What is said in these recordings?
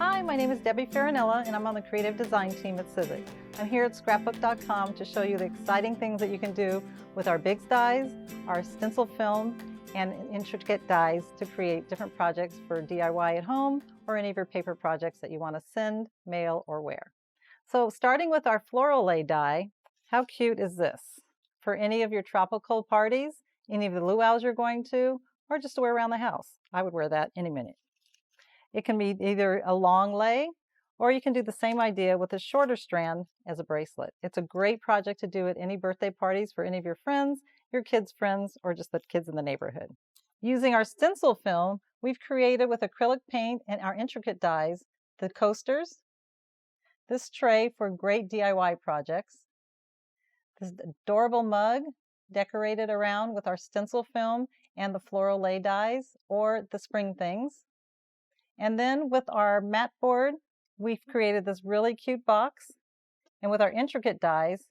Hi, my name is Debbie Farinella and I'm on the creative design team at Sizzix. I'm here at Scrapbook.com to show you the exciting things that you can do with our Bigz dies, our Stencil Film, and intricate dies to create different projects for DIY at home or any of your paper projects that you want to send, mail, or wear. So starting with our Floral Lay Die, how cute is this? For any of your tropical parties, any of the luau's you're going to, or just to wear around the house. I would wear that any minute. It can be either a long lay, or you can do the same idea with a shorter strand as a bracelet. It's a great project to do at any birthday parties for any of your friends, your kids' friends, or just the kids in the neighborhood. Using our stencil film, we've created with acrylic paint and our intricate dies, the coasters, this tray for great DIY projects, this adorable mug decorated around with our stencil film and the floral lay dies or the spring things. And then with our mat board, we've created this really cute box. And with our intricate dies,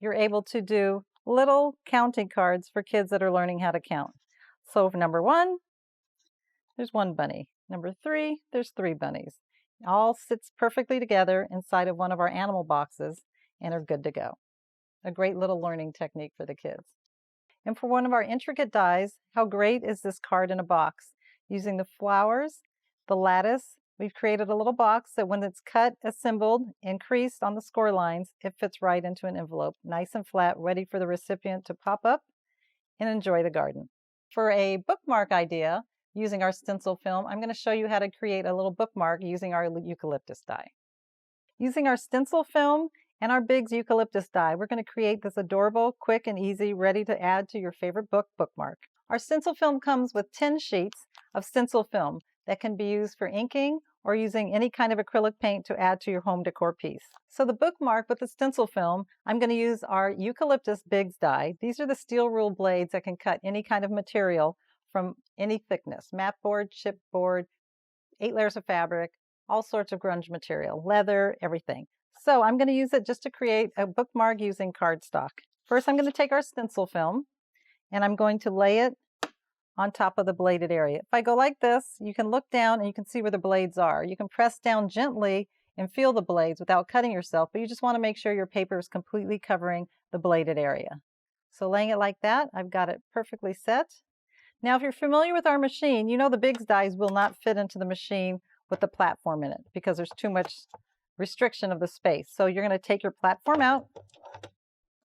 you're able to do little counting cards for kids that are learning how to count. So for number 1, there's 1 bunny. Number 3, there's 3 bunnies. It all sits perfectly together inside of one of our animal boxes and are good to go. A great little learning technique for the kids. And for one of our intricate dies, how great is this card in a box? Using the flowers, the lattice, we've created a little box that when it's cut, assembled, and creased on the score lines, it fits right into an envelope, nice and flat, ready for the recipient to pop up and enjoy the garden. For a bookmark idea, using our stencil film, I'm going to show you how to create a little bookmark using our eucalyptus die. Using our stencil film and our Bigz eucalyptus die, we're going to create this adorable, quick and easy, ready to add to your favorite book bookmark. Our stencil film comes with 10 sheets of stencil film that can be used for inking or using any kind of acrylic paint to add to your home decor piece. So the bookmark with the stencil film, I'm going to use our eucalyptus Bigz die. These are the steel rule blades that can cut any kind of material from any thickness, mat board, chipboard, 8 layers of fabric, all sorts of grunge material, leather, everything. So I'm going to use it just to create a bookmark using cardstock. First, I'm going to take our stencil film and I'm going to lay it on top of the bladed area. If I go like this, you can look down and you can see where the blades are. You can press down gently and feel the blades without cutting yourself, but you just want to make sure your paper is completely covering the bladed area. So laying it like that, I've got it perfectly set. Now, if you're familiar with our machine, you know the Bigz dies will not fit into the machine with the platform in it because there's too much restriction of the space. So you're going to take your platform out.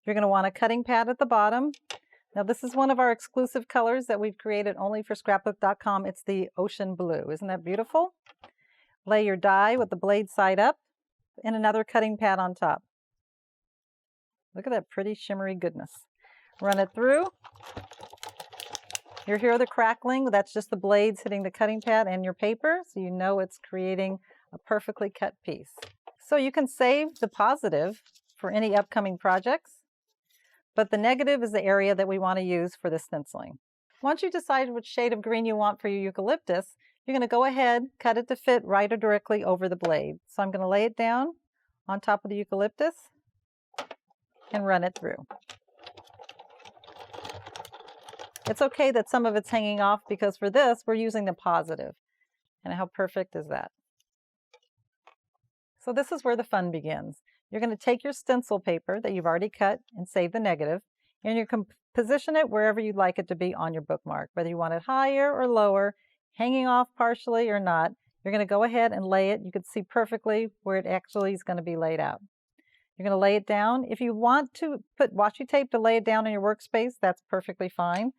You're going to want a cutting pad at the bottom. Now this is one of our exclusive colors that we've created only for Scrapbook.com. It's the ocean blue. Isn't that beautiful? Lay your die with the blade side up and another cutting pad on top. Look at that pretty shimmery goodness. Run it through. You hear the crackling. That's just the blades hitting the cutting pad and your paper, so you know it's creating a perfectly cut piece. So you can save the positive for any upcoming projects. But the negative is the area that we want to use for the stenciling. Once you decide which shade of green you want for your eucalyptus, you're going to go ahead, cut it to fit right or directly over the blade. So I'm going to lay it down on top of the eucalyptus and run it through. It's okay that some of it's hanging off because for this, we're using the positive. And how perfect is that? So this is where the fun begins. You're going to take your stencil paper that you've already cut and save the negative, and you can position it wherever you'd like it to be on your bookmark, whether you want it higher or lower, hanging off partially or not. You're going to go ahead and lay it. You can see perfectly where it actually is going to be laid out. You're going to lay it down. If you want to put washi tape to lay it down in your workspace, that's perfectly fine.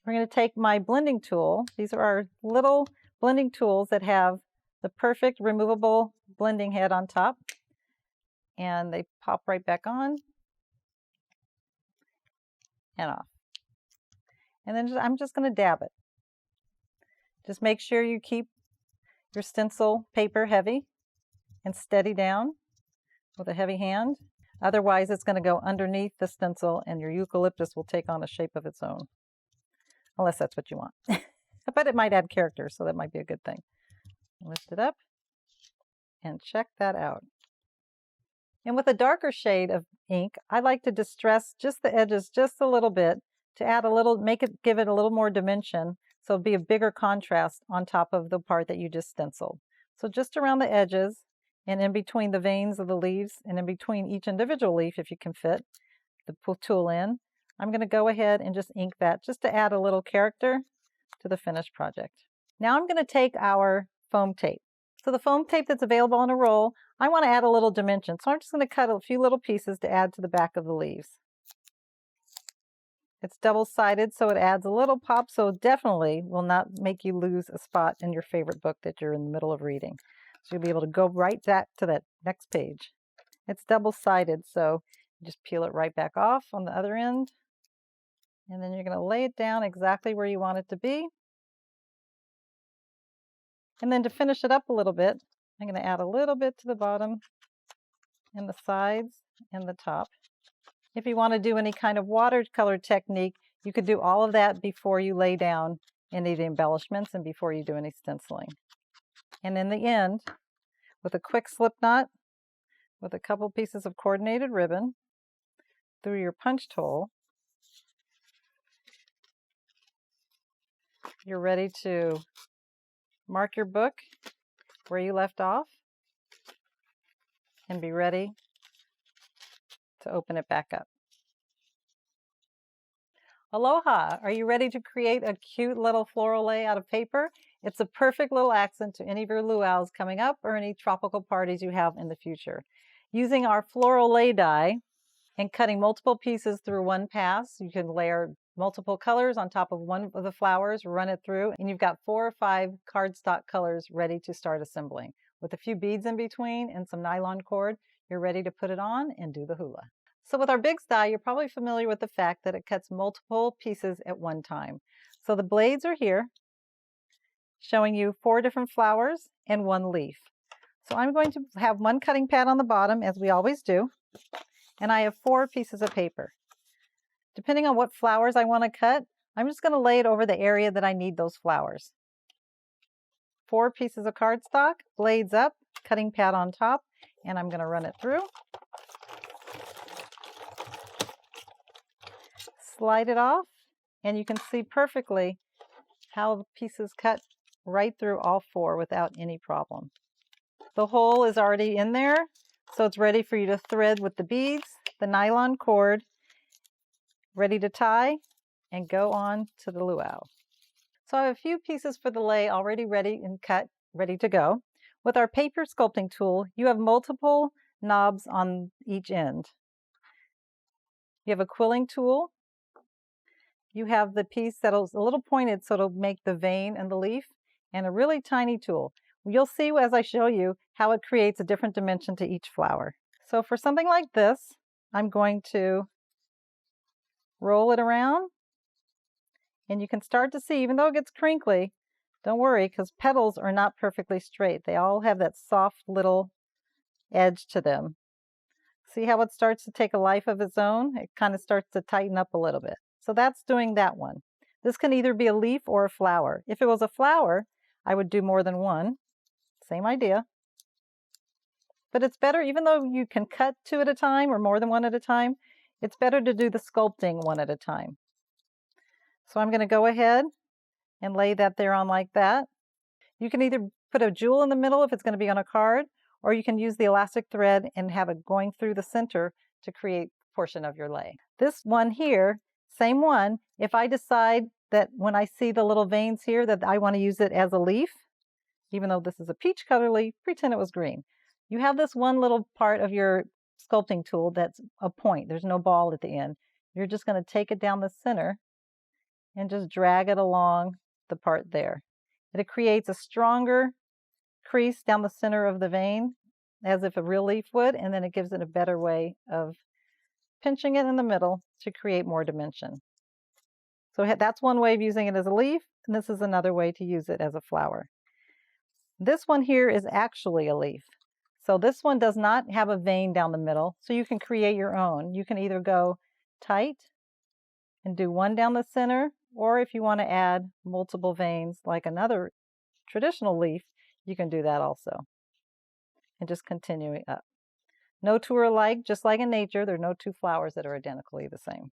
We're going to take my blending tool. These are our little blending tools that have the perfect removable blending head on top. And they pop right back on and off. And then I'm just going to dab it. Just make sure you keep your stencil paper heavy and steady down with a heavy hand. Otherwise, it's going to go underneath the stencil and your eucalyptus will take on a shape of its own. Unless that's what you want. But it might add character, so that might be a good thing. Lift it up and check that out. And with a darker shade of ink, I like to distress just the edges just a little bit to add a little, give it a little more dimension, so it'll be a bigger contrast on top of the part that you just stenciled. So just around the edges and in between the veins of the leaves and in between each individual leaf, if you can fit the tool in, I'm going to go ahead and just ink that just to add a little character to the finished project. Now I'm going to take our foam tape. So the foam tape that's available on a roll, I want to add a little dimension. So I'm just going to cut a few little pieces to add to the back of the leaves. It's double-sided, so it adds a little pop, so it definitely will not make you lose a spot in your favorite book that you're in the middle of reading. So you'll be able to go right back to that next page. It's double-sided, so you just peel it right back off on the other end. And then you're going to lay it down exactly where you want it to be. And then to finish it up a little bit, I'm going to add a little bit to the bottom and the sides and the top. If you want to do any kind of watercolor technique, you could do all of that before you lay down any of the embellishments and before you do any stenciling. And in the end, with a quick slip knot, with a couple pieces of coordinated ribbon, through your punched hole, you're ready to mark your book where you left off and be ready to open it back up. Aloha! Are you ready to create a cute little floral lei out of paper? It's a perfect little accent to any of your luau's coming up or any tropical parties you have in the future. Using our Floral Lay Die and cutting multiple pieces through one pass, you can layer multiple colors on top of one of the flowers, run it through, and you've got 4 or 5 cardstock colors ready to start assembling. With a few beads in between and some nylon cord, you're ready to put it on and do the hula. So with our Bigz die, you're probably familiar with the fact that it cuts multiple pieces at one time. So the blades are here, showing you 4 different flowers and 1 leaf. So I'm going to have 1 cutting pad on the bottom, as we always do, and I have 4 pieces of paper. Depending on what flowers I want to cut, I'm just going to lay it over the area that I need those flowers. 4 pieces of cardstock, blades up, cutting pad on top, and I'm going to run it through. Slide it off, and you can see perfectly how the pieces cut right through all 4 without any problem. The hole is already in there, so it's ready for you to thread with the beads, the nylon cord, ready to tie and go on to the luau. So I have a few pieces for the lei already ready and cut, ready to go. With our paper sculpting tool, you have multiple knobs on each end. You have a quilling tool. You have the piece that's a little pointed so it'll make the vein and the leaf, and a really tiny tool. You'll see as I show you how it creates a different dimension to each flower. So for something like this, I'm going to roll it around, and you can start to see, even though it gets crinkly, don't worry, because petals are not perfectly straight. They all have that soft little edge to them. See how it starts to take a life of its own? It kind of starts to tighten up a little bit. So that's doing that one. This can either be a leaf or a flower. If it was a flower, I would do more than one. Same idea. But it's better, even though you can cut 2 at a time or more than 1 at a time, it's better to do the sculpting 1 at a time. So I'm going to go ahead and lay that there on like that. You can either put a jewel in the middle if it's going to be on a card, or you can use the elastic thread and have it going through the center to create a portion of your lei. This one here, same one, if I decide that when I see the little veins here that I want to use it as a leaf, even though this is a peach color leaf, pretend it was green. You have this one little part of your sculpting tool that's a point. There's no ball at the end. You're just going to take it down the center and just drag it along the part there. And it creates a stronger crease down the center of the vein, as if a real leaf would, and then it gives it a better way of pinching it in the middle to create more dimension. So that's one way of using it as a leaf, and this is another way to use it as a flower. This one here is actually a leaf. So this one does not have a vein down the middle, so you can create your own. You can either go tight and do one down the center, or if you want to add multiple veins like another traditional leaf, you can do that also. And just continuing up. No 2 are alike, just like in nature, there are no 2 flowers that are identically the same.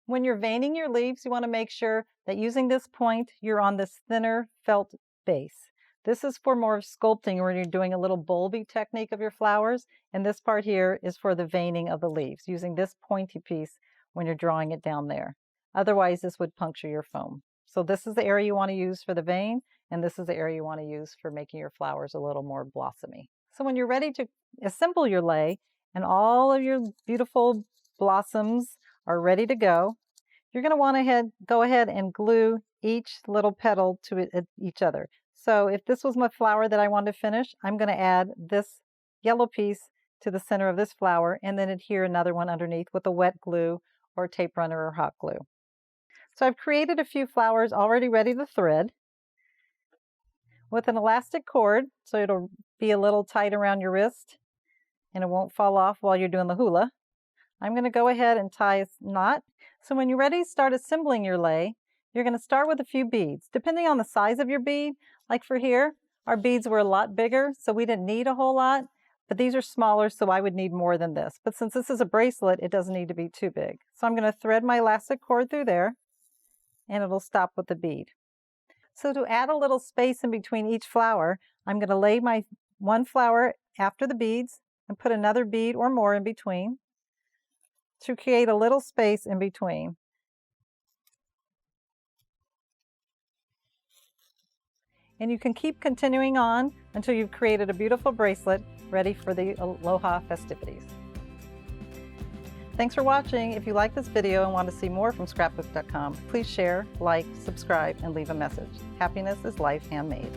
When you're veining your leaves, you want to make sure that using this point, you're on this thinner felt base. This is for more of sculpting where you're doing a little bulby technique of your flowers. And this part here is for the veining of the leaves, using this pointy piece when you're drawing it down there. Otherwise, this would puncture your foam. So this is the area you want to use for the vein, and this is the area you want to use for making your flowers a little more blossomy. So when you're ready to assemble your lei and all of your beautiful blossoms are ready to go, you're going to want to go ahead and glue each little petal to each other. So if this was my flower that I wanted to finish, I'm going to add this yellow piece to the center of this flower and then adhere another one underneath with a wet glue or tape runner or hot glue. So I've created a few flowers already ready to thread with an elastic cord, so it'll be a little tight around your wrist and it won't fall off while you're doing the hula. I'm going to go ahead and tie a knot. So when you're ready to start assembling your lei, you're going to start with a few beads. Depending on the size of your bead, like for here, our beads were a lot bigger, so we didn't need a whole lot, but these are smaller, so I would need more than this. But since this is a bracelet, it doesn't need to be too big. So I'm going to thread my elastic cord through there, and it'll stop with the bead. So to add a little space in between each flower, I'm going to lay my one flower after the beads and put another bead or more in between to create a little space in between. And you can keep continuing on until you've created a beautiful bracelet ready for the Aloha festivities. Thanks for watching. If you like this video and want to see more from Scrapbook.com, please share, like, subscribe, and leave a message. Happiness is life handmade.